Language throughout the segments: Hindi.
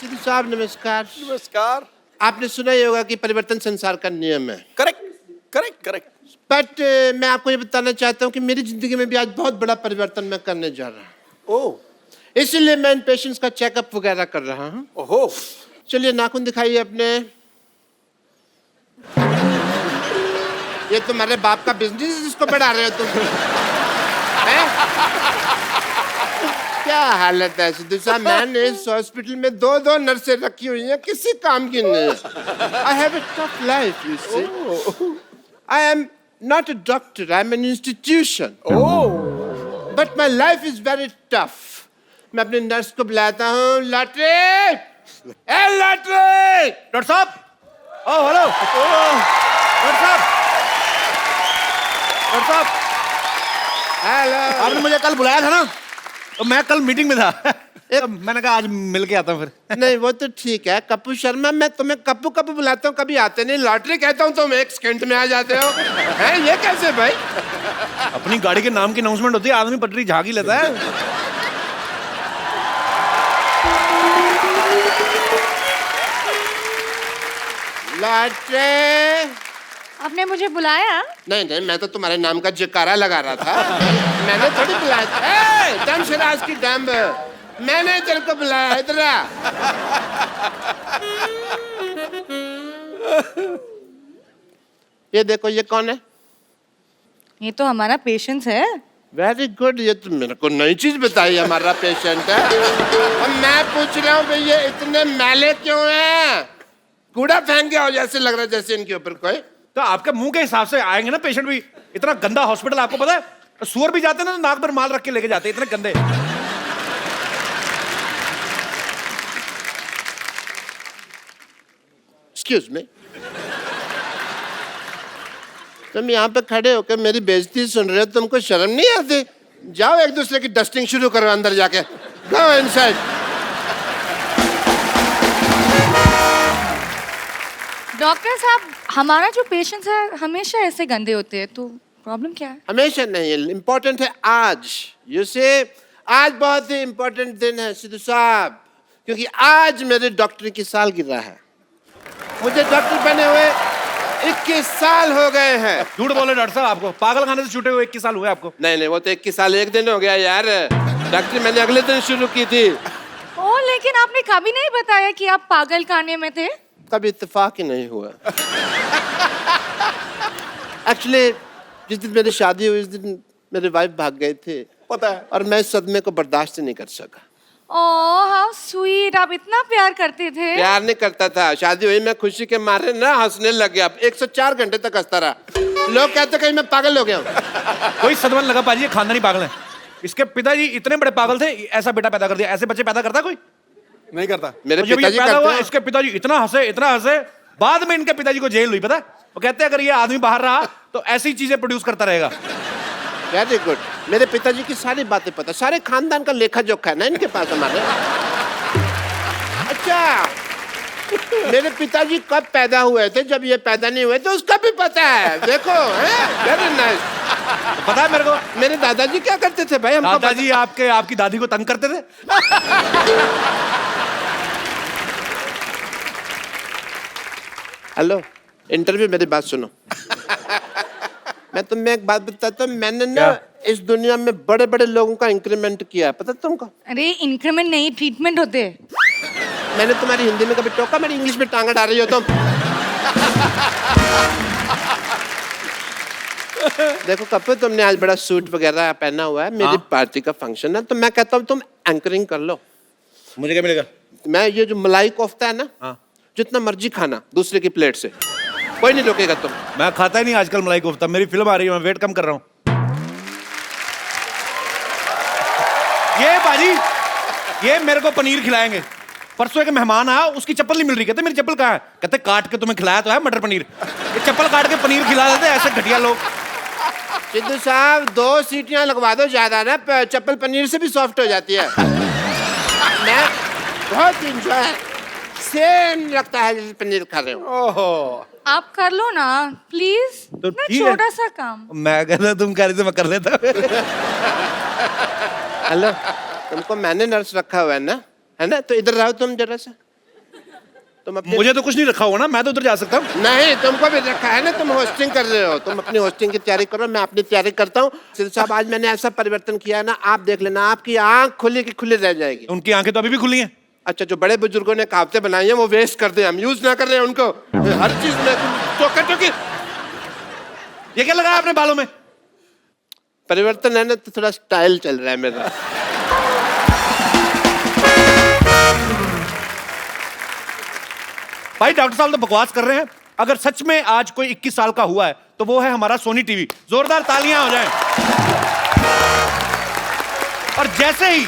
सिद्धू साहब नमस्कार। नमस्कार। आपने सुना ही होगा कि परिवर्तन संसार का नियम है। Correct correct correct. बट मैं आपको ये बताना चाहता हूँ कि मेरी जिंदगी में भी आज बहुत बड़ा परिवर्तन मैं करने जा रहा हूँ। ओह इसीलिए मैं इन पेशेंट्स का चेकअप वगैरह कर रहा हूँ। ओहो। चलिए नाखून दिखाइए अपने। ये तुम्हारे बाप का बिजनेस है जिसको बढ़ा रहे हो तुम? हैं? क्या हालत है सिद्धू साहब? मैंने इस हॉस्पिटल में 2 नर्सें रखी हुई हैं, किसी काम की नहीं। I have a tough life, you see. I am not a doctor, I am an institution. Oh But my life is very tough. मैं अपने नर्स को बुलाता हूँ। लॉटरी, ए लॉटरी! डॉक्टर साहब। ओह हेलो डॉक्टर साहब। डॉक्टर साहब हेलो। आपने मुझे कल बुलाया था ना, तो मैं कल मीटिंग में था। तो मैंने कहा आज मिल के आता हूँ फिर। नहीं वो तो ठीक है कप्पू शर्मा, मैं तुम्हें कप्पू कप्पू बुलाता हूँ, कभी आते नहीं। लॉटरी कहता हूँ तुम 1 सेकंड में आ जाते हो। हैं ये कैसे भाई? अपनी गाड़ी के नाम की अनाउंसमेंट होती है, आदमी पटरी झाँक ही लेता है। लॉटरी। आपने मुझे बुलाया? नहीं नहीं, मैं तो तुम्हारे नाम का जयकारा लगा रहा था। मैंने थोड़ी बुलाया था। ए, दम शराज की डम्ब, मैंने तेरे को बुलाया। इधर आ। ये देखो, ये कौन है? ये तो हमारा पेशेंट है। Very good. ये तो मेरे को नई चीज बताई, हमारा पेशेंट है। और मैं पूछ रहा हूँ भाई ये इतने मैले क्यों हैं? कूड़ा फेंक गया हो जैसे लग रहा है, जैसे इनके ऊपर कोई। तो आपके मुंह के हिसाब से आएंगे ना पेशेंट भी। इतना गंदा हॉस्पिटल आपको पता है? सुअर भी जाते हैं ना, नाक पर माल रख के लेके जाते हैं, इतने गंदे। एक्सक्यूज मी, तुम यहाँ पे खड़े होकर मेरी बेइज्जती सुन रहे हो, तुमको शर्म नहीं आती? जाओ एक दूसरे की डस्टिंग शुरू करो अंदर जाके। Go inside. डॉक्टर साहब, हमारा जो पेशेंट है हमेशा ऐसे गंदे होते हैं, तो प्रॉब्लम क्या है? हमेशा नहीं है, इम्पोर्टेंट है आज। यू से आज बहुत ही इम्पोर्टेंट दिन है सिद्धू साहब, क्योंकि आज मेरे डॉक्टर की सालगिरह है। मुझे डॉक्टर बने हुए 21 साल हो गए हैं। झूठ बोले डॉक्टर साहब, आपको पागल खाने से छूटे हुए 21 साल हुए आपको। नहीं नहीं, वो तो 21 साल 1 दिन हो गया यार। डॉक्टर मैंने अगले दिन शुरू की थी। ओ, लेकिन आपने कभी नहीं बताया कि आप पागल खाने में थे। कभी इत्तेफाक ही नहीं हुआ। एक्चुअली जिस दिन मेरी शादी हुई उस दिन मेरे वाइफ भाग गए थे, पता है। और मैं इस सदमे को बर्दाश्त नहीं कर सका। ओह हाउ स्वीट, आप इतना प्यार करते थे। प्यार नहीं करता था, शादी हुई मैं खुशी के मारे ना हंसने लग गया। 104 घंटे तक हंसता रहा। लोग कहते कहीं मैं पागल हो गया हूँ। कोई सदमा लगा पाजी, ये खानदानी पागल है। इसके पिताजी इतने बड़े पागल थे, ऐसा बेटा पैदा कर दिया। ऐसे बच्चे पैदा करता कोई? नहीं करता। मेरे तो जब ये पिताजी पैदा करते हुआ, हैं। इसके पिताजी इतना हंसे, बाद में इनके पिताजी को जेल हुई, पता है? वो कहते हैं अगर ये आदमी बाहर रहा तो ऐसी चीजें प्रोड्यूस करता रहेगा। Very good. मेरे पिताजी की सारी बातें पता, सारे खानदान का लेखा जोखा है ना इनके पास हमारे। अच्छा, मेरे पिताजी कब पैदा हुए थे, जब ये पैदा नहीं हुए थे उसका भी पता है। देखो, वेरी नाइस। पता है मेरे को मेरे दादाजी क्या करते थे भाई? हमको दादाजी आपकी दादी को तंग करते थे। हेलो, इंटरव्यू, मेरी बात सुनो। मैं तुम्हें एक बात बताता हूँ, मैंने ना इस दुनिया में बड़े बड़े लोगों का इंक्रीमेंट किया है, पता तुमको? अरे इंक्रीमेंट नहीं, ट्रीटमेंट होते हैं। मैंने तुम्हारी हिंदी में कभी टोका? मेरी इंग्लिश में टांगा डाल रही हो तुम। देखो कपूर, तुमने आज बड़ा सूट वगैरह पहना हुआ है, मेरी पार्टी का फंक्शन है, तो मैं कहता हूँ तुम एंकरिंग कर लो। मुझे क्या मिलेगा? मैं ये जो मलाई कोफ्ता है ना, जितना मर्जी खाना दूसरे की प्लेट से, कोई नहीं रोकेगा तुम। मैं खाता ही नहीं आजकल मलाई कोफ्ता। मेरी फिल्म आ रही है, मैं वेट कम कर रहा हूँ। ये बाजी, ये मेरे को पनीर खिलाएंगे। परसों एक मेहमान आया, उसकी चप्पल नहीं मिल रही। कहते मेरी चप्पल कहाँ है? कहते काट के तुम्हें खिलाया तो है मटर पनीर। ये चप्पल काट के पनीर खिला देते ऐसे घटिया लोग। सिद्धू साहब 2 सीटियां लगवा दो ज्यादा ना, चप्पल पनीर से भी सॉफ्ट हो जाती है। मैं बहुत इंजॉय सेम लगता है जैसे पनीर खा रहे हो। ओहो। आप कर लो ना प्लीज, तो ना ठीक है। छोटा सा काम। मैं कहता तुम कह रही थी मैं कर लेता। हेलो, तुमको मैंने नर्स रखा हुआ है ना, तो इधर रहो तुम जरा सा। तुम अपनी मुझे तो कुछ नहीं रखा हुआ ना, मैं तो उधर जा सकता हूँ। नहीं, तुमको भी रखा है ना, तुम होस्टिंग कर रहे हो, तुम अपनी होस्टिंग की तैयारी करो, मैं अपनी तैयारी करता हूँ। सिद्धू साहब, आज मैंने ऐसा परिवर्तन किया है ना, आप देख लेना, आपकी आंख खुली की खुली रह जाएगी। उनकी आंखें तो अभी भी खुली हैं। अच्छा, जो बड़े बुजुर्गों ने कहावतें बनाई हैं वो वेस्ट कर दे, हम यूज ना कर रहे हैं उनको हर चीज में। चौकी ये क्या लगाया आपने बालों में? परिवर्तन है ना, तो थोड़ा स्टाइल चल रहा है मेरा। भाई डॉक्टर साहब तो बकवास कर रहे हैं। अगर सच में आज कोई 21 साल का हुआ है तो वो है हमारा सोनी टीवी। जोरदार तालियां हो जाएं। और जैसे ही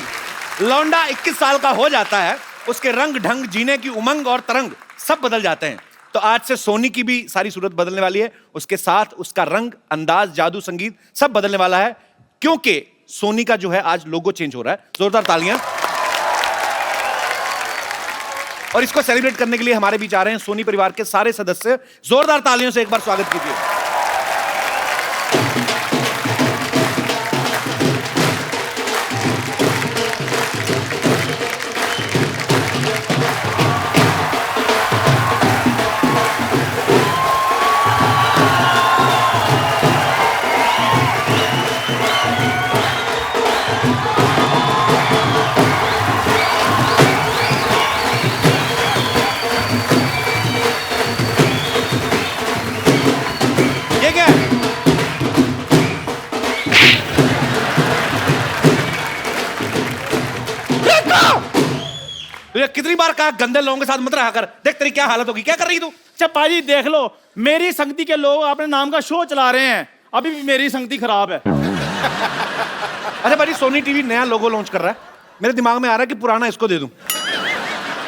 लौंडा 21 साल का हो जाता है, उसके रंग ढंग, जीने की उमंग और तरंग सब बदल जाते हैं। तो आज से सोनी की भी सारी सूरत बदलने वाली है, उसके साथ उसका रंग, अंदाज, जादू, संगीत सब बदलने वाला है, क्योंकि सोनी का जो है आज लोगो चेंज हो रहा है। जोरदार तालियां। और इसको सेलिब्रेट करने के लिए हमारे बीच आ रहे हैं सोनी परिवार के सारे सदस्य। जोरदार तालियों से एक बार स्वागत कीजिए। ये क्या है? तुझे कितनी बार कहा गंदे लोगों के साथ मत रहा कर। देख तेरी क्या हालत होगी। क्या कर रही तू? चप्पा जी देख लो, मेरी संगति के लोग अपने नाम का शो चला रहे हैं, अभी भी मेरी संगति खराब है। अरे भाई, सोनी टीवी नया लोगो लॉन्च कर रहा है। मेरे दिमाग में आ रहा है कि पुराना इसको दे दूं,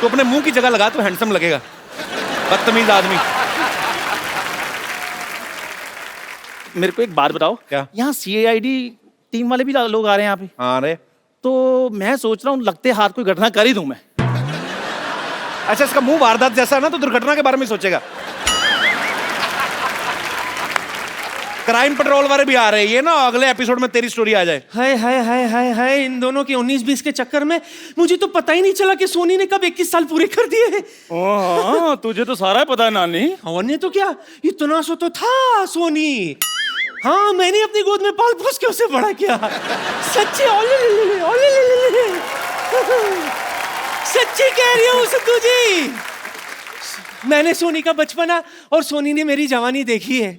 तो अपने मुंह की जगह लगा तो हैंडसम लगेगा। बदतमीज आदमी। मेरे को एक बात बताओ, क्या? यहाँ CID टीम वाले भी लोग आ रहे हैं यहाँ पे, हाँ रे। तो मैं सोच रहा हूँ लगते हाथ कोई घटना कर ही दूं मैं। अच्छा, इसका मुंह वारदात जैसा है ना, तो दुर्घटना के बारे में सोचेगा। क्राइम पेट्रोल वाले भी आ रहे हैं, ये ना अगले एपिसोड में तेरी स्टोरी आ जाए। हाय हाय हाय हाय हाय, इन दोनों के 19-20 के चक्कर में मुझे तो पता ही नहीं चला कि सोनी ने कब 21 साल पूरे कर दिए हैं। हाँ, तुझे तो सारा पता है नानी। और नहीं तो क्या, इतना सो तो था सोनी। हाँ, मैंने अपनी गोद में पाल पोस के उसे बड़ा किया। सच्ची ओले सच्ची कह रही हूँ सिद्धू जी। मैंने सोनी का बचपना और सोनी ने मेरी जवानी देखी है।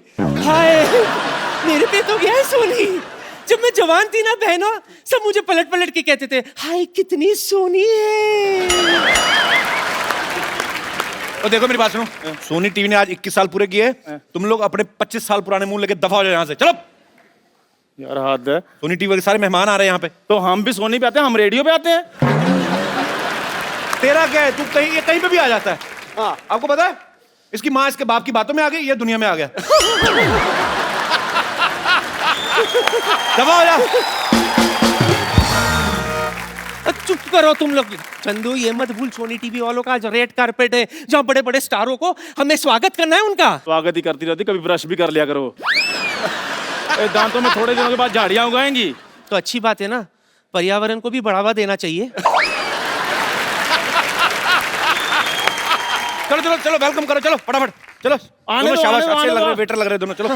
हाय, मेरे पे तो गया है सोनी। जब मैं जवान थी ना बहनों, सब मुझे पलट पलट के कहते थे, हाय कितनी सोनी है। और देखो मेरी बात सुनो, सोनी टीवी ने आज 21 साल पूरे किए। तुम लोग अपने 25 साल पुराने मुंह लेके दफा हो जाओ यहाँ से। चलो। यार हाथ है। सोनी टीवी के सारे मेहमान आ रहे हैं यहाँ पे। तो हम भी सोनी पे आते हैं, हम रेडियो पे आते हैं। तेरा क्या है, तू कहीं पे भी आ जाता है। हाँ, आपको पता है, इसकी माँ इसके बाप की बातों में आ गई, ये दुनिया में आ गया। दफा हो जा। चुप करो तुम लोग। चंदू, ये मत भूल, सोनी टीवी वालों का आज रेड कारपेट है, जहाँ बड़े बड़े स्टारों को हमें स्वागत करना है उनका। स्वागत ही करती रहती, कभी ब्रश भी कर लिया करो। दांतों में थोड़े दिनों के बाद झाड़ियां उगाएंगी। तो अच्छी बात है ना, पर्यावरण को भी बढ़ावा देना चाहिए। चलो चलो चलो, वेलकम करो, चलो फटाफट चलो। आने दो, शाबाश, आने दो, अच्छे आने लग दो। रहे वेटर लग रहे दोनों। चलो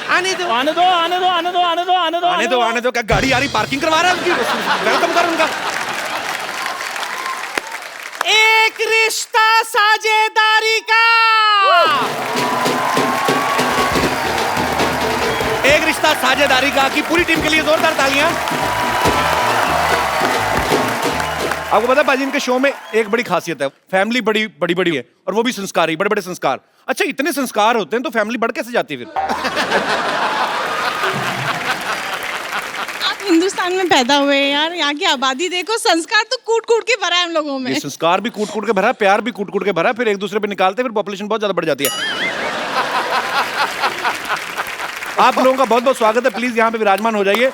आने दो। आने दो, आने दो, आने दो, आने दो, आने दो, आने दो, आने दो। क्या गाड़ी आ रही, पार्किंग करवा रहा है उनकी? वेलकम कर उनका। एक रिश्ता साझेदारी का, एक रिश्ता साझेदारी का की पूरी टीम के लिए जोरदार तालियां। आपको पता है बाजी, इनके शो में एक बड़ी खासियत है, फैमिली बड़ी बड़ी बड़ी है और वो भी संस्कारी, बड़े बड़े संस्कार। अच्छा, इतने संस्कार होते हैं तो फैमिली बढ़ कैसे जाती है फिर? आप हिंदुस्तान में पैदा हुए हैं यार, यहाँ की आबादी देखो, संस्कार तो कूट कूट के भरा है हम लोगों में। ये संस्कार भी कूट कूट के भरा है, प्यार भी कूट कूट के भरा है, फिर एक दूसरे पे निकालते हैं, फिर पॉपुलेशन बहुत ज्यादा बढ़ जाती है। आप लोगों का बहुत बहुत स्वागत है, प्लीज यहाँ पे विराजमान हो जाइए।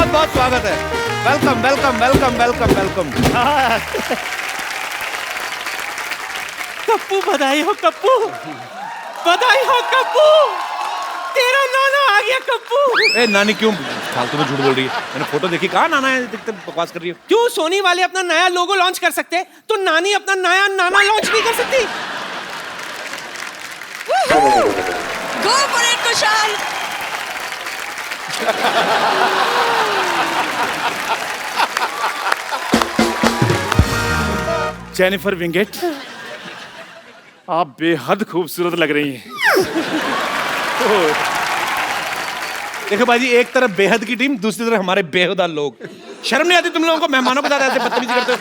बहुत बहुत स्वागत है। Welcome welcome welcome welcome welcome. Kappu बधाई हो कप्पू, बधाई हो कप्पू, तेरा नाना आ गया कप्पू। ए नानी क्यों फालतू में झूठ बोल रही है? मैंने फोटो देखी, कहाँ नाना है? दिखते बकवास कर रही है। क्यों सोनी वाले अपना नया लोगो लॉन्च कर सकते तो नानी अपना नया नाना लॉन्च नहीं कर सकती? Go for it Kushal. Jennifer Winget, आप बेहद खूबसूरत लग रही हैं। देखो बाजी, एक तरफ बेहद की टीम, दूसरी तरफ हमारे बेहुदा लोग। शर्म नहीं आती तुम लोगों को मेहमानों के साथ ऐसे बदतमीजी करते हो?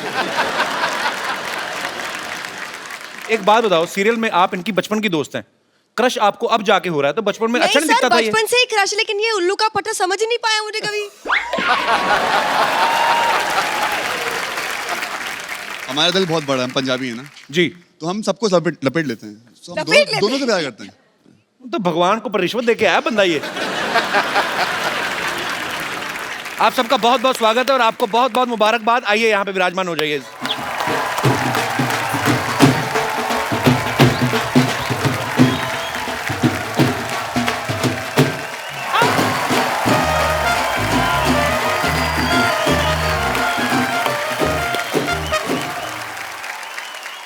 एक बात बताओ, सीरियल में आप इनकी बचपन की दोस्त हैं, क्रश आपको अब जाके हो रहा है, तो बचपन में अच्छा नहीं दिखता था ये? बचपन से ही क्रश, लेकिन ये उल्लू का पट्टा समझ ही नहीं पाया मुझे कभी। हमारा दिल बहुत बड़ा है, हम पंजाबी है ना, जी। तो हम सबको लपेट लेते हैं। तो हम लपेट लेते दोनों से प्यार करते हैं। तो भगवान को पर रिश्वत दे के आया बंदा ये। आप सबका बहुत बहुत स्वागत है और आपको बहुत बहुत मुबारकबाद। आइए यहाँ पे विराजमान हो जाइए।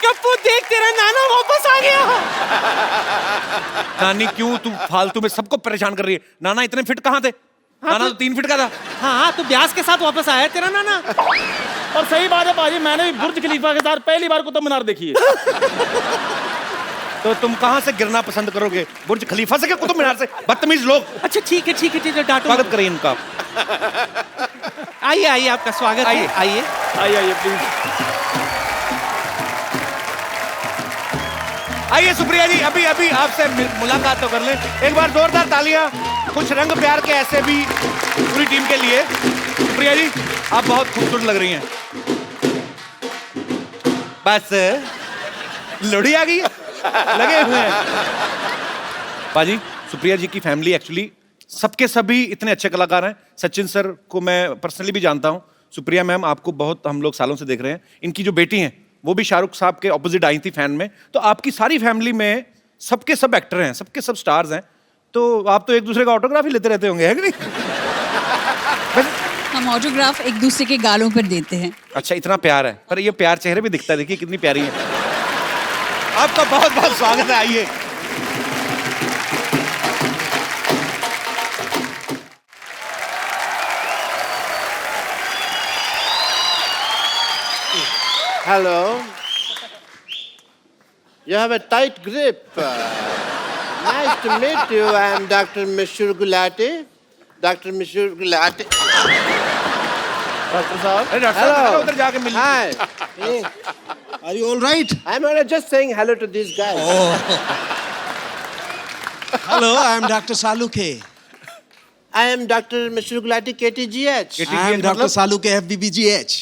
कप्पू देख, तेरा नाना वापस आ गया। नानी क्यों तू फालतू में सबको परेशान कर रही है? नाना इतने फिट कहाँ थे? नाना तो 3 फीट का था। हाँ, तो ब्यास के साथ वापस आया तेरा नाना। और सही बात है पाजी, मैंने भी बुर्ज खलीफा के साथ पहली बार कुतुब मीनार देखी है। तो तुम कहाँ से गिरना पसंद करोगे, बुर्ज खलीफा से क्या कुतुब मीनार से? बदतमीज लोग। अच्छा ठीक है ठीक है ठीक है, डांटो। स्वागत करिए इनका। आइए आइए, आपका स्वागत है। आइए आइए प्लीज। आइए सुप्रिया जी, अभी अभी आपसे मुलाकात तो कर लें। एक बार जोरदार तालियां कुछ रंग प्यार के ऐसे भी पूरी टीम के लिए। सुप्रिया जी, आप बहुत खूबसूरत लग रही हैं। बस लोड़ी आ गई है, लगे हुए हैं। बाजी, सुप्रिया जी की फैमिली एक्चुअली सबके सभी इतने अच्छे कलाकार हैं। सचिन सर को मैं पर्सनली भी जानता हूं। सुप्रिया मैम, आपको बहुत हम लोग सालों से देख रहे हैं। इनकी जो बेटी हैं वो भी शाहरुख साहब के ऑपोजिट आई थी फैन में। तो आपकी सारी फैमिली में सबके सब एक्टर हैं, सबके सब स्टार्स हैं। तो आप तो एक दूसरे का ऑटोग्राफ ही लेते रहते होंगे, है कि नहीं? हम ऑटोग्राफ एक दूसरे के गालों पर देते हैं। अच्छा, इतना प्यार है, पर ये प्यार चेहरे पे दिखता है। देखिए कितनी प्यारी है। आपका बहुत बहुत स्वागत है। आइए। Hello. You have a tight grip. Nice to meet you. I am Dr. Mishur Gulati. Dr. Mishur Gulati. Doctor साहब, अरे डॉक्टर साहब, उधर जाके मिल। Hi. Are you all right? I'm just saying hello to these guys. Hello, I am Dr. Salukhe. I am Dr. Mishur Gulati, KTGH. I am Dr. Salukhe, FBBGH.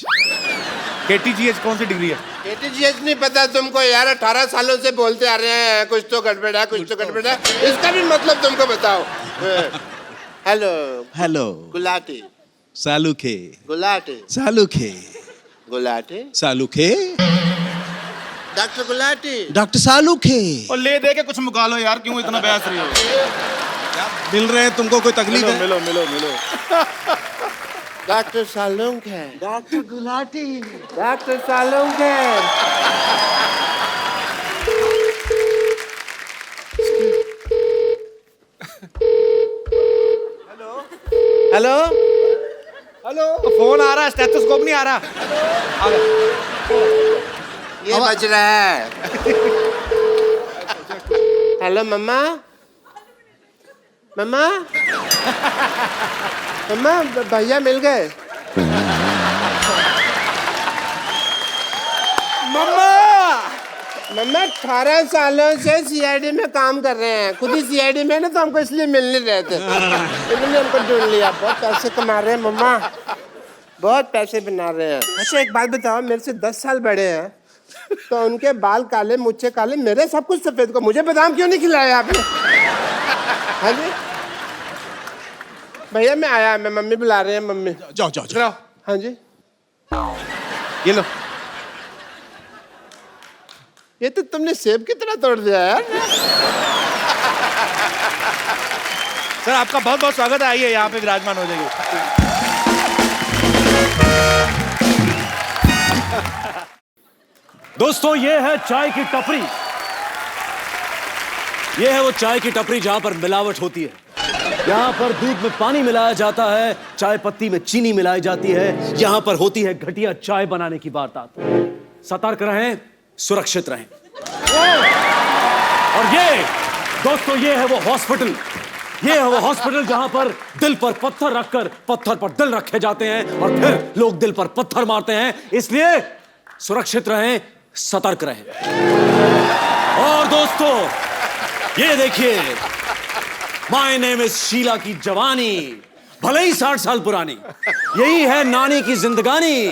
KTGH कौन सी डिग्री है? KTGH नहीं पता तुमको यार? 18 सालों से बोलते आ रहे हैं कुछ तो गड़बड़ है, कुछ तो गड़बड़ है। इसका भी मतलब तुमको बताओ। Hello. Hello. Gulati. Salukhe. Gulati. Salukhe. Gulati. Salukhe. Doctor Gulati. Dr. Salukhe. और ले दे के कुछ मुका लो यार, क्यों इतना बहस रही हो? मिल रहे हैं तुमको, कोई तकलीफ है? मिलो मिलो मिलो। डॉक्टर सालुंग है। डॉक्टर गुलाटी। डॉक्टर सालुंग है। हेलो। हेलो। फोन आ रहा है, स्टेथोस्कोप नहीं आ रहा। आ गया। ये बज रहा है। हेलो मम्मा। मम्मा। मम्मा, भैया मिल गए। मम्मा। मम्मा 18 सालों से सीआईडी में काम कर रहे हैं, खुद ही सीआईडी में ना, तो हमको इसलिए मिल नहीं रहे थे, इन्होंने हमको ढूंढ लिया। बहुत पैसे कमा रहे हैं मम्मा, बहुत पैसे बना रहे हैं। अच्छा एक बात बताओ, मेरे से 10 साल बड़े हैं, तो उनके बाल काले, मुझे काले, मेरे सब कुछ सफेद को मुझे बादाम क्यों नहीं खिलाया आपने? हाँ जी। भैया मैं आया, मैं मम्मी बुला रहे हैं, मम्मी। जाओ जाओ इधर आओ। हाँ जी। ये लो। ये तो तुमने सेब की तरह तोड़ दिया यार। सर आपका बहुत बहुत स्वागत है, आइए यहाँ पे विराजमान हो जाइए। दोस्तों ये है चाय की टपरी। ये है वो चाय की टपरी जहां पर मिलावट होती है। यहाँ पर दूध में पानी मिलाया जाता है, चाय पत्ती में चीनी मिलाई जाती है। यहाँ पर होती है घटिया चाय बनाने की वारदात। सतर्क रहें, सुरक्षित रहें। और ये दोस्तों ये है वो हॉस्पिटल। ये है वो हॉस्पिटल जहां पर दिल पर पत्थर रखकर पत्थर पर दिल रखे जाते हैं और फिर लोग दिल पर पत्थर मारते हैं। इसलिए सुरक्षित रहें, सतर्क रहें। और दोस्तों ये देखिए, माय नेम इज शीला की जवानी, भले ही 60 साल पुरानी, यही है नानी की जिंदगानी।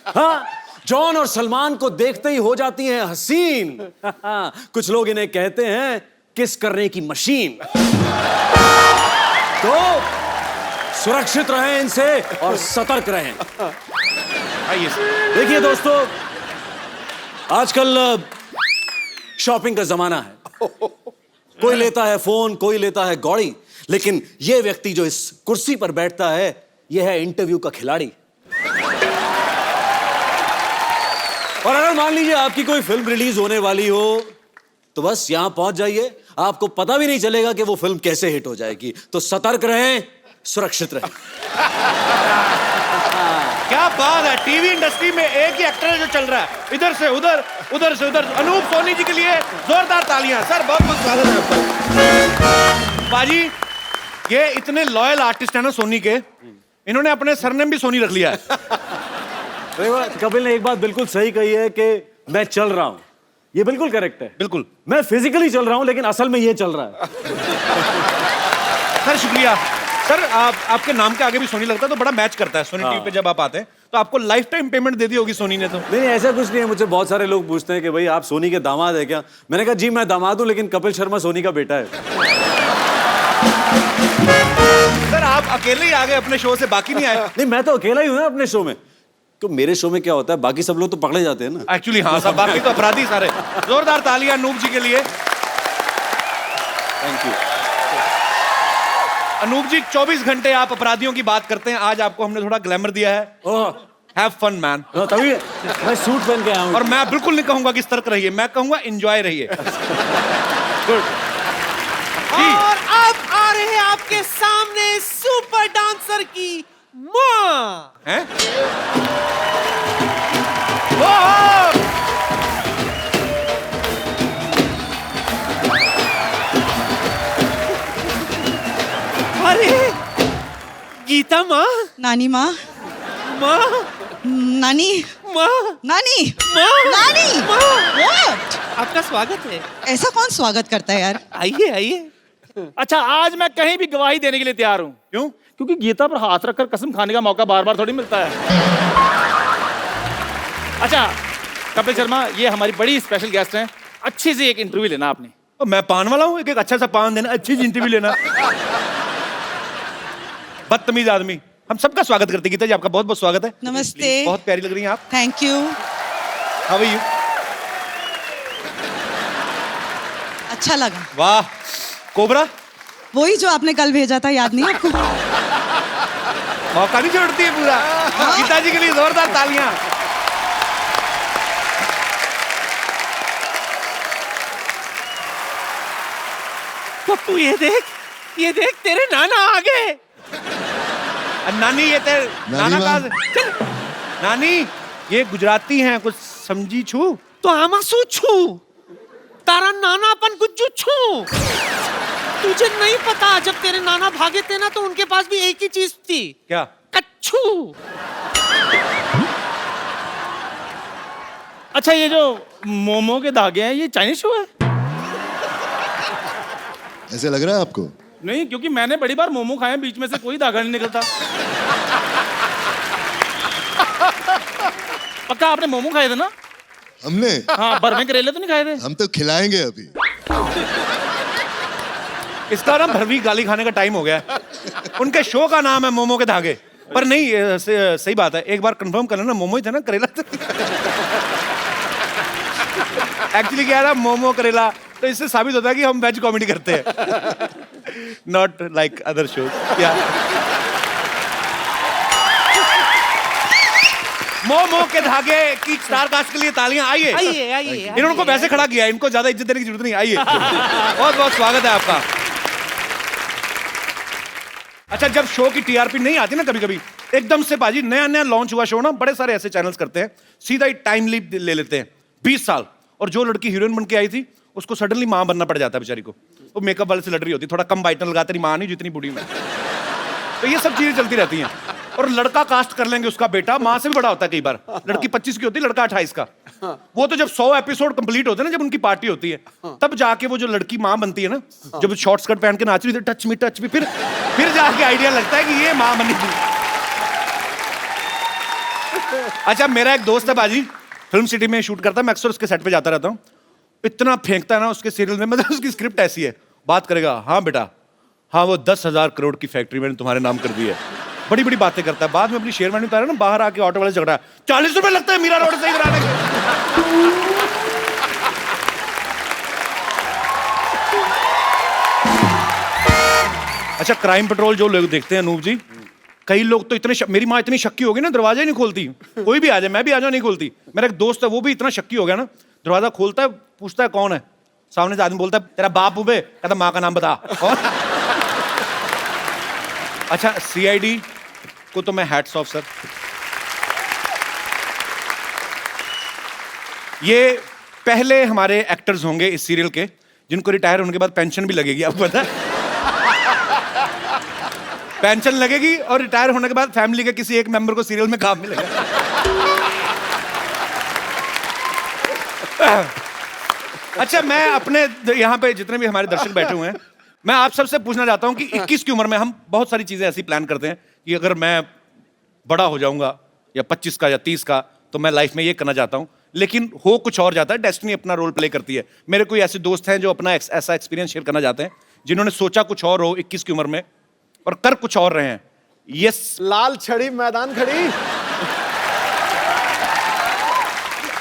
हाँ, जॉन और सलमान को देखते ही हो जाती हैं हसीन। कुछ लोग इन्हें कहते हैं किस करने की मशीन। तो सुरक्षित रहें इनसे और सतर्क रहें। आइए। देखिए दोस्तों, आजकल शॉपिंग का जमाना है। कोई लेता है फोन, कोई लेता है गौड़ी, लेकिन यह व्यक्ति जो इस कुर्सी पर बैठता है, यह है इंटरव्यू का खिलाड़ी। और अगर मान लीजिए आपकी कोई फिल्म रिलीज होने वाली हो, तो बस यहां पहुंच जाइए, आपको पता भी नहीं चलेगा कि वो फिल्म कैसे हिट हो जाएगी। तो सतर्क रहें, सुरक्षित रहें। क्या बात है, टीवी इंडस्ट्री में एक ही एक्टर है जो चल रहा है, इधर से उधर, उधर से उधर। अनूप सोनी जी के लिए जोरदार तालियां। सर बहुत बहुत स्वागत है आपका। बाजी, ये इतने लॉयल आर्टिस्ट है ना सोनी के, इन्होंने अपने सरनेम भी सोनी रख लिया है। कपिल ने एक बात बिल्कुल सही कही है कि मैं चल रहा हूं। ये बिल्कुल करेक्ट है। बिल्कुल, मैं फिजिकली चल रहा हूं, लेकिन असल में ये चल रहा है। सर शुक्रिया। सर आपके नाम के आगे भी सोनी लगता है तो बड़ा मैच करता है। सोनी टीवी पे जब आप आते हैं तो आपको लाइफ टाइम पेमेंट दे दी होगी सोनी ने तो। नहीं, ऐसा कुछ नहीं है। मुझसे बहुत सारे लोग पूछते हैं कि भाई आप सोनी के दामाद है क्या? मैंने कहा जी मैं दामाद हूं, लेकिन कपिल शर्मा सोनी का बेटा है। सर आप अकेले ही आ गए अपने शो से, बाकी नहीं आए? नहीं, मैं तो अकेला ही हूं ना अपने शो में। तो मेरे शो में क्या होता है, बाकी सब लोग तो पकड़े जाते हैं ना। एक्चुअली हाँ साहब, बाकी तो अपराधी सारे। जोरदार तालियां अनूप जी के लिए। Thank you. अनूप जी 24 घंटे आप अपराधियों की बात करते हैं, आज आपको हमने थोड़ा ग्लैमर दिया है। Have fun man. तभी मैं सूट पहन के आया हूं। और मैं बिल्कुल नहीं कहूंगा कि सतर्क रहिए, मैं कहूंगा एंजॉय रहिए। गुड। और अब आ रहे हैं आपके सामने सुपर डांसर की माँ। हैं? ओह! अरे गीता माँ, नानी माँ, माँ, नानी, माँ, नानी, माँ, नानी। माँ। What? आपका स्वागत है। ऐसा कौन स्वागत करता है यार? आइए आइए। अच्छा, आज मैं कहीं भी गवाही देने के लिए तैयार हूं। क्यों? क्योंकि गीता पर हाथ रखकर कसम खाने का मौका बार बार थोड़ी मिलता है। अच्छा कपिल शर्मा, ये हमारी बड़ी स्पेशल गेस्ट हैं, अच्छी सी एक इंटरव्यू लेना आपने। तो मैं पान वाला हूँ, एक अच्छा सा पान देना, अच्छी सी इंटरव्यू लेना। बदतमीज आदमी। हम सबका स्वागत करते हैं। गीता जी आपका बहुत बहुत स्वागत है। नमस्ते। बहुत प्यारी लग रही हैं आप। Thank you. How are you? अच्छा लगा। वाह। कोबरा वही जो आपने कल भेजा था, याद नहीं आपको? मौका नहीं छोड़ती है पूरा। गीता जी के लिए जोरदार तालियां। पप्पू ये देख तेरे नाना आ गए। नानी ये तेरे नाना कहाँ से? चल। नानी ये गुजराती हैं, कुछ समझी छू? तो आमा सू छू तारा नानापन गुज्जू छू। तुझे नहीं पता, जब तेरे नाना भागे थे ना तो उनके पास भी एक ही चीज थी। क्या? कच्छू। अच्छा, ये जो मोमो के धागे हैं, ये चाइनीज शो है? ऐसे लग रहा है आपको? नहीं, क्योंकि मैंने बड़ी बार मोमो खाए हैं, बीच में से कोई धागा नहीं निकलता। पक्का आपने मोमो खाए थे ना? हमने? हाँ, भर में करेले तो नहीं खाए थे? हम तो खिलाएंगे अभी। इसका ना भरवी गाली खाने का टाइम हो गया है। उनके शो का नाम है मोमो के धागे, पर नहीं सही बात है, एक बार कंफर्म कर लेना मोमो ही था ना, करेला एक्चुअली क्या था, मोमो करेला, तो इससे साबित होता है कि हम वेज कॉमेडी करते हैं, not like other shows. Momo के धागे की स्टार कास्ट के लिए तालियां। आइए इन्होंने को वैसे खड़ा किया, इनको ज्यादा इज्जत देने की जरूरत नहीं। आइए, बहुत बहुत स्वागत है आपका। अच्छा, जब शो की टीआरपी नहीं आती ना कभी कभी, एकदम से बाजी नया नया लॉन्च हुआ शो ना, बड़े सारे ऐसे चैनल्स करते हैं, सीधा ही टाइम लीप ले लेते हैं 20 साल, और जो लड़की हीरोइन बन के आई थी उसको सडनली मां बनना पड़ जाता है बेचारी को। वो मेकअप वाले से लड़ रही होती, थोड़ा कम बाइटन लगाते, तेरी मां नहीं जितनी बूढ़ी में। तो ये सब चीजें चलती रहती हैं। और लड़का कास्ट कर लेंगे उसका बेटा, मां से भी बड़ा होता है कई बार। लड़की 25 की होती है, लड़का 28 का। वो तो जब 100 एपिसोड कंप्लीट होते हैं ना, जब उनकी पार्टी होती है, तब जाके वो जो लड़की मां बनती है ना, जब शॉर्ट स्कर्ट पहन के नाच रही थी, टच मी, फिर जाके आइडिया लगता है कि ये मां बनी थी। अच्छा, मेरा एक दोस्त है बाजी, फिल्म सिटी में शूट करता है, मैं अक्सर उसके सेट पे जाता रहता हूँ। इतना फेंकता है ना उसके सीरियल में, मतलब उसकी स्क्रिप्ट ऐसी है, बात करेगा, हाँ बेटा, हाँ वो 10,000 करोड़ की फैक्ट्री मैंने तुम्हारे नाम कर दी है, बड़ी बड़ी बातें करता है। बाद में अपनी शेरवानी उतारा ना, बाहर आके ऑटो वाले से झगड़ा, 40 रुपए लगता है मीरा रोड से कराने के। अच्छा, क्राइम पेट्रोल जो लोग देखते हैं अनूप जी, कई लोग तो इतने मेरी माँ इतनी शक्की हो गई ना, दरवाजा ही नहीं खोलती। कोई भी आ जाए, मैं भी आ जाऊं, नहीं खोलती। मेरा एक दोस्त है, वो भी इतना शक्की हो गया ना, दरवाजा खोलता है, पूछता है कौन है, सामने से आदमी बोलता है तेरा बाप उबे, कहता माँ का नाम बता कौन। अच्छा, सीआईडी को तो मैं हैट्स ऑफ सर, ये पहले हमारे एक्टर्स होंगे इस सीरियल के जिनको रिटायर होने के बाद पेंशन भी लगेगी। आपको पता है, पेंशन लगेगी और रिटायर होने के बाद फैमिली के किसी एक मेंबर को सीरियल में काम मिलेगा। अच्छा, मैं अपने यहाँ पे जितने भी हमारे दर्शक बैठे हुए हैं, मैं आप सबसे पूछना चाहता हूँ कि 21 की उम्र में हम बहुत सारी चीजें ऐसी प्लान करते हैं कि अगर मैं बड़ा हो जाऊंगा या 25 का या 30 का, तो मैं लाइफ में ये करना चाहता हूँ, लेकिन हो कुछ और जाता है, डेस्टिनी अपना रोल प्ले करती है। मेरे कोई ऐसे दोस्त हैं जो अपना ऐसा एक्सपीरियंस शेयर करना चाहते हैं, जिन्होंने सोचा कुछ और हो 21 की उम्र में और कर कुछ और रहे हैं। यस, लाल छड़ी मैदान खड़ी।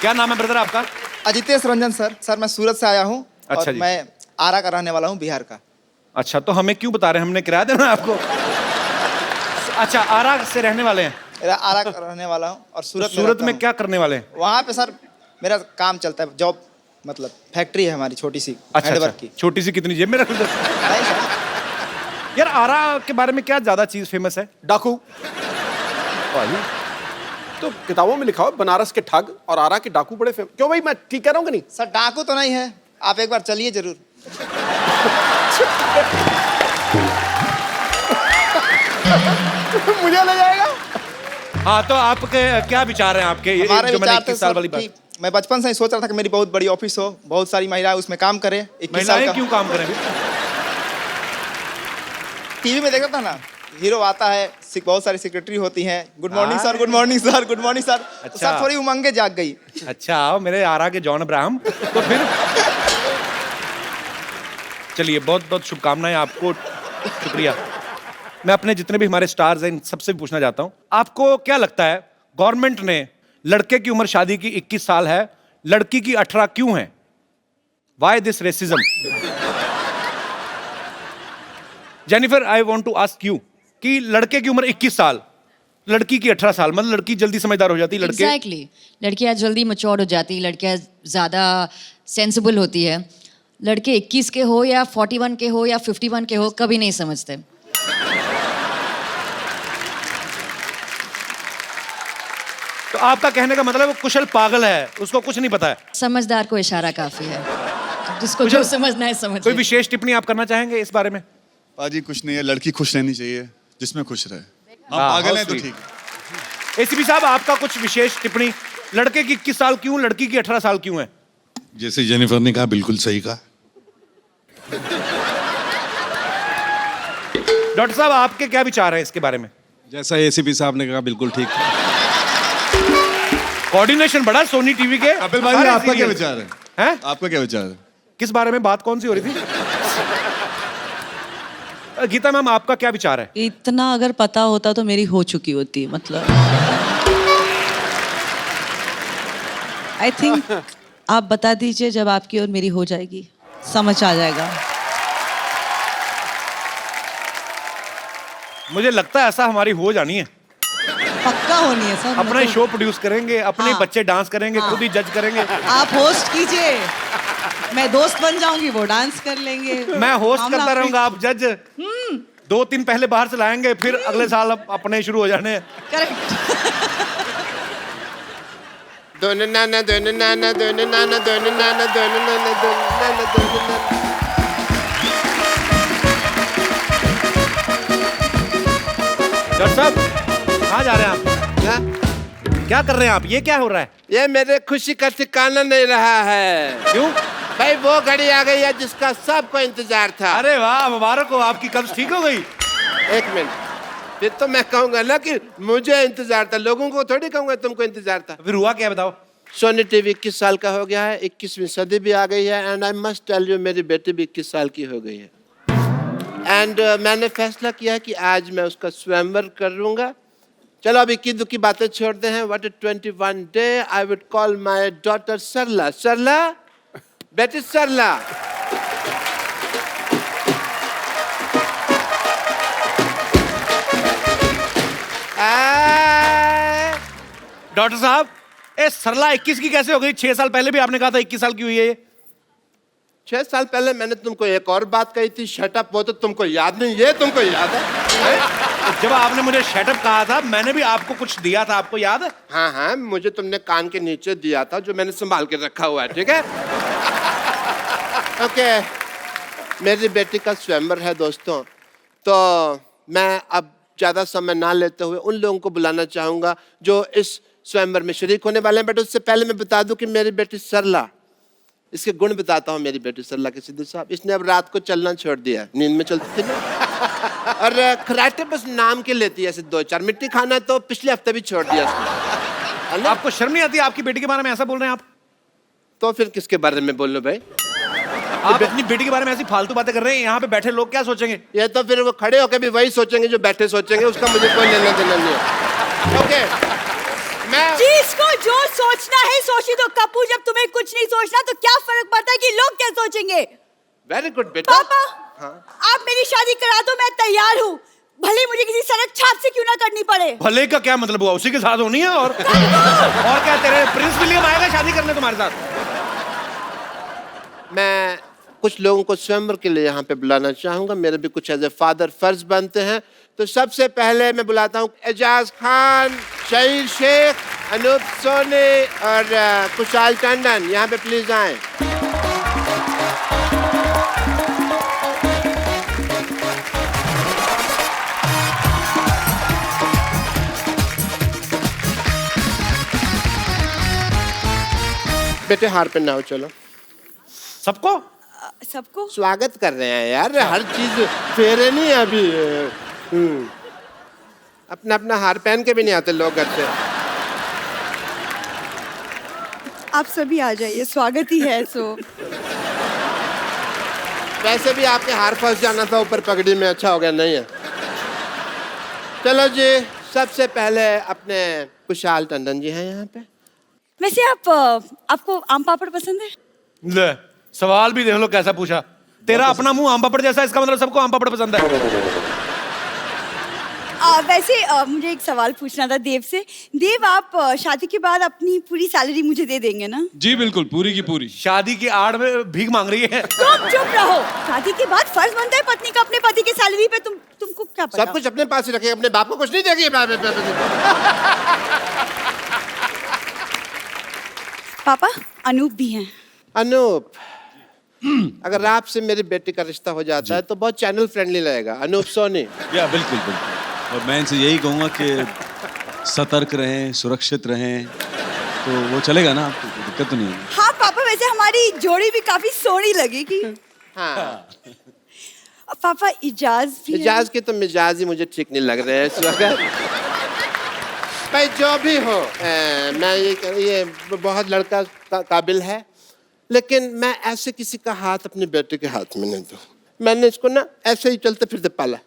क्या नाम है ब्रदर आपका? अजितेश रंजन सर। सर मैं सूरत से आया हूँ। अच्छा और जी। मैं आरा का रहने वाला हूँ, बिहार का। अच्छा, तो हमें क्यों बता रहे हैं, हमने किराया देना है आपको? अच्छा, आरा से रहने वाले हैं? मेरा आरा का रहने वाला हूँ और सूरत तो सूरत में क्या करने वाले हैं? वहाँ पे सर मेरा काम चलता है, जॉब, मतलब फैक्ट्री है हमारी छोटी सी। अच्छा, हैंडवर्क की। छोटी सी कितनी जेब में रख दो? नहीं सर। यार, आरा के बारे में क्या ज्यादा चीज फेमस है? डाकू। तो किताबों में लिखा हो बनारस के ठग और आरा के डाकू बड़े फेमस। क्यों भाई, मैं ठीक कह रहा हूँ कि नहीं? सर डाकू तो नहीं है, आप एक बार चलिए जरूर। मुझे ले जाएगा। हाँ, तो आपके क्या विचार हैं आपके? हमारे जो मैंने विचार 21 साल वाली बात। मैं बचपन से ही सोच रहा था कि मेरी बहुत बड़ी ऑफिस हो, बहुत सारी महिलाएं उसमें काम करें। 21 साल महिलाएं का क्यों काम करें? टीवी में देखता था ना, हीरो आता है, बहुत सारी सेक्रेटरी होती हैं, good morning sir, good morning sir, good morning sir. तो सर थोड़ी उमंगे जाग गई। अच्छा, आओ मेरे आरा के जॉन अब्राहम। तो फिर चलिए, बहुत बहुत शुभकामनाएं आपको, शुक्रिया। मैं अपने जितने भी हमारे स्टार्स हैं इन सबसे पूछना चाहता हूं, आपको क्या लगता है गवर्नमेंट ने लड़के की उम्र शादी की 21 साल है, लड़की की 18 क्यों है? Why this racism? Jennifer, I want to ask you कि लड़के की उम्र 21 साल, लड़की की 18 साल, मतलब लड़की जल्दी समझदार हो जाती है, लड़के एग्जैक्टली लड़कियां जल्दी मैच्योर हो जाती, लड़कियां ज़्यादा सेंसिबल होती है। लड़के 21 के हो या 41 के हो या 51 के हो, कभी नहीं समझते। तो आपका कहने का मतलब वो कुशल पागल है, उसको कुछ नहीं पता है। समझदार को इशारा काफी है, जिसको जो समझना है समझ। कोई विशेष टिप्पणी आप करना चाहेंगे इस बारे में? पाजी कुछ नहीं है, लड़की खुश रहनी चाहिए, जिसमें खुश रहे। हम हाँ, पागल how हैं तो sweet। ठीक है। एसीपी साहब, आपका कुछ विशेष टिप्पणी, लड़के की 21 साल क्यों, लड़की की 18 साल क्यों है? जैसे जेनिफर ने कहा, बिल्कुल सही कहा। डॉक्टर साहब, आपके क्या विचार हैं इसके बारे में? जैसा एसीपी साहब ने कहा, बिल्कुल ठीक। कोऑर्डिनेशन बड़ा सोनी टीवी के। कपिल भाई, आपका क्या विचार है? हैं? आपका क्या विचार है? किस बारे में बात कौन सी हो रही थी? गीता मैम, आपका क्या विचार है? इतना अगर पता होता तो मेरी हो चुकी होती, मतलब आई थिंक आप बता दीजिए जब आपकी और मेरी हो जाएगी, समझ आ जाएगा। मुझे लगता है ऐसा हमारी हो जानी है, पक्का होनी है सर। अपना शो प्रोड्यूस करेंगे, अपने हाँ। बच्चे डांस करेंगे, खुद ही जज करेंगे। आप होस्ट कीजिए, मैं दोस्त बन जाऊंगी, वो डांस कर लेंगे। मैं होस्ट मामला करता रहूंगा, आप जज। 2-3 पहले बाहर से लाएंगे, फिर अगले साल अपने शुरू हो जाने। करेक्ट। दोनों नाना दोनों नाना दोनों नाना दोनों नाना दोनों नाना दोनों नाना दोनों नाना। डॉक्टर साहब, कहाँ जा रहे हैं आप? क्या कर रहे हैं आप? ये क्या हो रहा है? ये मेरे खुशी का ठिकाना नहीं रहा है। क्यों? भाई वो घड़ी आ गई है जिसका सबको इंतजार था। अरे वाह, मुबारक हो, आपकी कब्ज ठीक हो गई। एक मिनट, फिर तो मैं कहूंगा ना कि मुझे इंतजार था, लोगों को थोड़ी कहूंगा तुमको इंतजार था। फिर हुआ क्या, बताओ? सोनी टीवी 21 साल का हो गया है, 21वीं सदी भी आ गई है, and I must tell you मेरी बेटी भी 21 साल की हो गई है। एंड मैंने फैसला किया कि आज मैं उसका स्वयंवर करूंगा। चलो अब इक्की दुक्की बातें छोड़ते हैं। What 21 day I would call my daughter Sarla. Sarla, बेटी सरला। डॉक्टर साहब, ए सरला 21 की कैसे हो गई? 6 साल पहले भी आपने कहा था 21 साल की हुई है ये। 6 साल पहले मैंने तुमको एक और बात कही थी, शटअप। वो तो तुमको याद नहीं, ये तुमको याद है? जब आपने मुझे शटअप कहा था, मैंने भी आपको कुछ दिया था, आपको याद है? हाँ हाँ, मुझे तुमने कान के नीचे दिया था, जो मैंने संभाल के रखा हुआ है, ठीक है? ओके, मेरी बेटी का स्वयंवर है दोस्तों, तो मैं अब ज्यादा समय ना लेते हुए उन लोगों को बुलाना चाहूंगा जो इस स्वयंवर में शरीक होने वाले हैं। बट उससे पहले मैं बता दूं कि मेरी बेटी सरला, इसके गुण बताता हूँ। मेरी बेटी सरला के सिद्धू साहब, इसने अब रात को चलना छोड़ दिया, नींद में चलती थी ना। और खराटे बस नाम के लेती है, ऐसे 2-4 मिट्टी खाना तो पिछले हफ्ते भी छोड़ दिया उसने। आपको शर्म नहीं आती? आपकी बेटी के बारे में ऐसा बोल रहे हैं आप? तो फिर किसके बारे में बोल लो भाई? आप अपनी बेटी के बारे में ऐसी फालतू बातें कर रहे हैं, यहाँ पे बैठे लोग क्या सोचेंगे? ये तो फिर वो खड़े होकर भी वही सोचेंगे जो बैठे सोचेंगे, उसका मुझे कोई लेना देना नहीं है। ओके, मैं जिसको जो सोचना है सोची तो कपूर, जब तुम्हें कुछ नहीं सोचना तो क्या फर्क पड़ता है कि लोग क्या सोचेंगे? वेरी गुड बेटा। पापा, आप मेरी शादी करा दो, मैं तैयार हूँ, भले मुझे किसी सड़क छाप से क्यों ना करनी पड़े। भले का क्या मतलब हुआ? उसी के साथ होनी है। और क्या, तेरे प्रिंस विलियम आएगा शादी करने तुम्हारे साथ? मैं कुछ लोगों को स्वयंवर के लिए यहाँ पे बुलाना चाहूंगा, मेरे भी कुछ एज ए फादर फर्ज बनते हैं। तो सबसे पहले मैं बुलाता हूँ एजाज खान, शहीर शेख, अनूप सोनी और कुशाल टंडन। यहाँ पे प्लीज आए। बेटे हार पहनाओ, चलो। सबको सबको स्वागत कर रहे हैं यार, हर चीज फेरे नहीं है अभी। अपना अपना हार पहन के भी नहीं आते लोग घर से। आप सभी आ जाइए, स्वागत ही है। सो वैसे भी आपके हार फंस जाना था ऊपर पगड़ी में, अच्छा हो गया नहीं है। चलो जी, सबसे पहले अपने कुशाल टंडन जी हैं यहाँ पे। वैसे आपको आम पापड़ पसंद है? ले, सवाल भी देख लो कैसा पूछा। तेरा अपना मुंह आम पापड़ जैसा, इसका मतलब सबको आम पापड़ पसंद है। वैसे मुझे एक सवाल पूछना था देव से। देव, आप शादी के बाद अपनी पूरी सैलरी मुझे दे देंगे ना? जी बिल्कुल, पूरी की पूरी। शादी की आड़ में भीख मांग रही है। तुम चुप रहो। शादी के बाद फर्ज बनता है पत्नी का अपने पति की सैलरी पे। तुमको क्या पता? सब कुछ अपने पास ही रखे, अपने बाप को कुछ नहीं देगी। पापा, अनूप भी हैं। अनूप, अगर आपसे मेरी बेटी का रिश्ता हो जाता है तो बहुत चैनल फ्रेंडली रहेगा। अनूप सोनी। या बिल्कुल बिल्कुल, और मैं इनसे यही कहूँगा कि सतर्क रहें, सुरक्षित रहें, तो वो चलेगा ना, आपको दिक्कत तो नहीं होगी। हाँ पापा, वैसे हमारी जोड़ी भी काफी सोहनी लगेगी। हाँ। पापा, इजाज भी है। इजाज के तो मिजाज ही मुझे ठीक नहीं लग रहे हैं इस वक्त। भाई जो भी हो, मैं ये बहुत लड़का काबिल है, लेकिन मैं ऐसे किसी का हाथ अपनी बेटे के हाथ में नहीं दूँ। मैंने इसको ना ऐसे ही चलते फिरते पाला।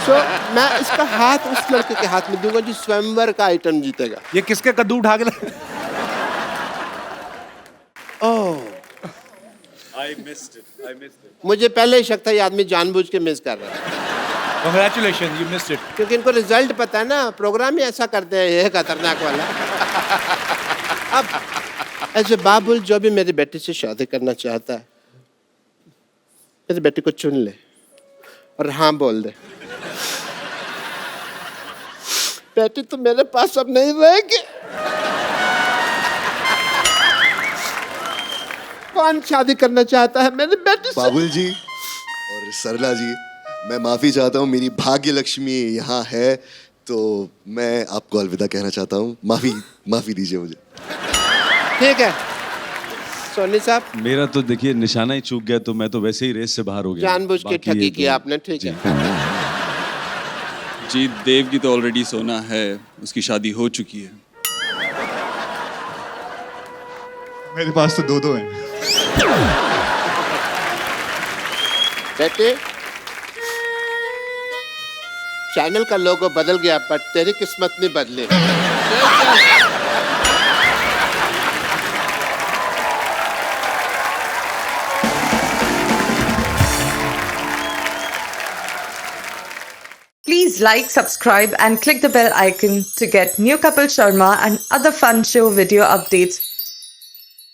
सो मैं इसका हाथ उस लड़के के हाथ में दूंगा जो स्वयंवर का आइटम जीतेगा। ये किसके कद्दू उठा के ओह, मुझे पहले ही शक था ये आदमी जानबूझ के मिस कर रहा है। Congratulations, you missed it. क्योंकि इनको रिजल्ट पता है ना, प्रोग्राम ही ऐसा करते हैं, ये खतरनाक वाला। अब ऐसे बाबुल जो भी मेरी बेटी से शादी करना चाहता है, मेरी बेटी को चुन ले और हाँ बोल दे। बेटी तो मेरे पास अब नहीं रहेगी। कौन शादी करना चाहता है मेरी बेटी से? बाबुल जी और सरला जी, मैं माफी चाहता हूँ, मेरी भाग्य लक्ष्मी यहाँ है तो मैं आपको अलविदा कहना चाहता हूँ। माफी दीजिए मुझे। ठीक है सोनी साहब, मेरा तो देखिए निशाना ही चूक गया, तो मैं तो वैसे ही रेस से बाहर हो गया। जानबूझ के बाकी ये ठगी तो- किया आपने। ठीक है जी, देव की तो ऑलरेडी सोना है, उसकी शादी हो चुकी है। मेरे पास तो दो हैं। बेटे, चैनल का लोगो बदल गया पर तेरी किस्मत नहीं बदली। Please like, subscribe and click the bell icon to get new Kapil Sharma and other fun show video updates